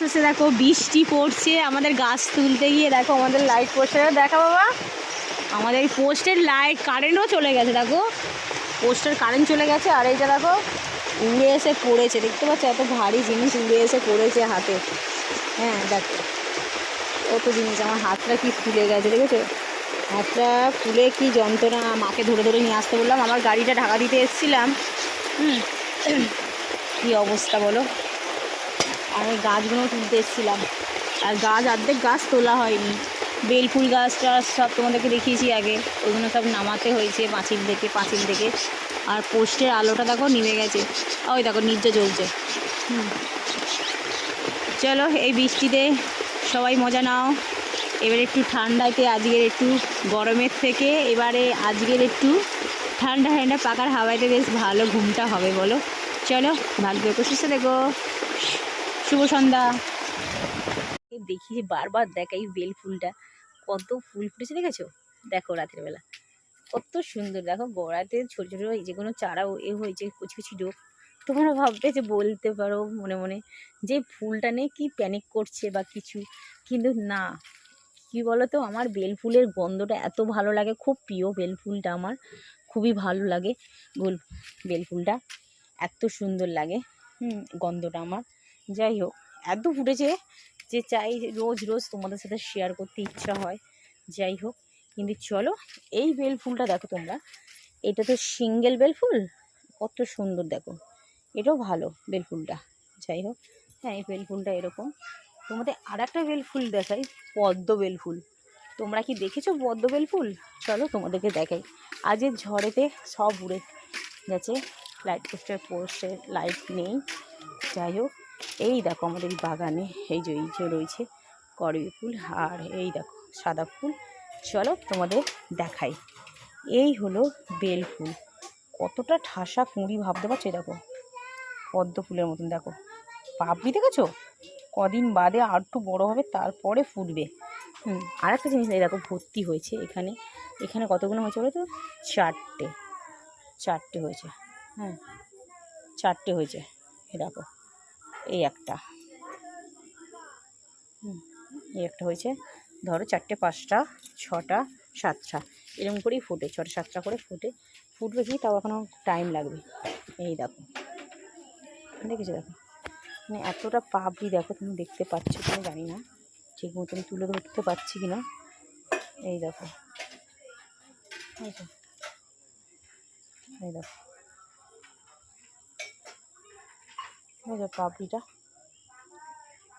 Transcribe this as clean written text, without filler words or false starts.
শেষে দেখো বৃষ্টি পড়ছে, আমাদের গাছ তুলতে গিয়ে দেখো আমাদের লাইট পোস্টার দেখা বাবা, আমাদের এই পোস্টের লাইট কারেন্টও চলে গেছে, দেখো পোস্টের কারেন্ট চলে গেছে। আর এইটা দেখো উড়ে এসে পড়েছে, দেখতে পাচ্ছ এত ভারী জিনিস উড়ে এসে পড়েছে হাতে। হ্যাঁ দেখো কত জিনিস, আমার হাতটা কি ফুলে গেছে দেখেছো, হাতটা ফুলে কি যন্ত্রণা, মাকে ধরে ধরে নিয়ে আসতে বললাম, আমার গাড়িটা ঢাকা দিতে এসেছিলাম। কী অবস্থা বলো, আর ওই গাছগুলো তুলতে এসেছিলাম, আর গাছ অর্ধেক গাছ তোলা হয়নি, বেলফুল গাছটা সব তোমাদেরকে দেখিয়েছি আগে, ওইগুলো সব নামাতে হয়েছে পাঁচিল থেকে। আর পোস্টের আলোটা দেখো নিভে গেছে, ওই দেখো নিচে জ্বলছে। চলো এই বৃষ্টিতে সবাই মজা নাও। এবারে একটু ঠান্ডাতে, আজকের একটু গরমের থেকে এবারে আজকের একটু ঠান্ডা ঠান্ডা পাকার হাওয়াতে বেশ ভালো ঘুমটা হবে বলো। চলো ভাগ্য সুস্থ দেখো, শুভ সন্ধ্যা। দেখি যে বারবার দেখাই বেল ফুলটা কত ফুল ফুটেছে দেখেছো, দেখো রাতের বেলা কত সুন্দর, দেখো গোড়াতে ছোটো ছোটো এই যে কোনো চারাও হয়েছে কুচি কুচি ডোক। তোমরা ভাববে যে বলতে পারো মনে মনে যে ফুলটা নিয়ে কি প্যানিক করছে বা কিছু, কিন্তু না, কি বলো তো, আমার বেল ফুলের গন্ধটা এত ভালো লাগে, খুব প্রিয় বেল ফুলটা আমার, খুবই ভালো লাগে বেল ফুলটা, এত সুন্দর লাগে গন্ধটা আমার। যাই হোক এত ফুটেছে যে চাই রোজ রোজ তোমাদের সাথে শেয়ার করতে ইচ্ছা হয়। যাই হোক, কিন্তু চলো এই বেল ফুলটা দেখো তোমরা, এটা তো সিঙ্গেল বেল ফুল, কত সুন্দর দেখো, এটাও ভালো বেল ফুলটা। যাই হোক, হ্যাঁ এই বেল ফুলটা এরকম। তোমাদের আর একটা বেল ফুল দেখাই, পদ্ম বেল ফুল। তোমরা কি দেখেছো পদ্ম বেল ফুল? চলো তোমাদেরকে দেখাই। আজের ঝড়েতে সব উড়ে গেছে, লাইট পোস্টে লাইট নেই। যাই হোক, এই দেখো আমাদের বাগানে এই যে রয়েছে করবী ফুল, আর এই দেখো সাদা ফুল। চলো তোমাদের দেখাই, এই হলো বেল ফুল, কতটা ঠাসা কুঁড়ি ভাবতে পারছো, দেখো পদ্ম ফুলের মতন, দেখো পাপড়ি দেখেছো, কদিন বাদে আর একটু বড়ো হবে তারপরে ফুটবে। আর একটা জিনিস এই দেখো ভর্তি হয়েছে এখানে, এখানে কতগুলো হয়েছে বলো তো, চারটে হয়েছে, হ্যাঁ চারটে হয়েছে, এ দেখো এই একটা, এই একটা হয়েছে, ধরো চারটে পাঁচটা ছটা সাতটা এরকম করেই ফোটে, ছটা সাতটা করে ফুটবে কি, তাও এখনও টাইম লাগবে। এই দেখো দেখেছো, দেখো মানে এতটা পাপড়ি, দেখো তুমি দেখতে পাচ্ছ কিনা জানি না, ঠিক মতন তুলে ধরতে পারছি কিনা, এই দেখো এই দেখো পাপড়িটা।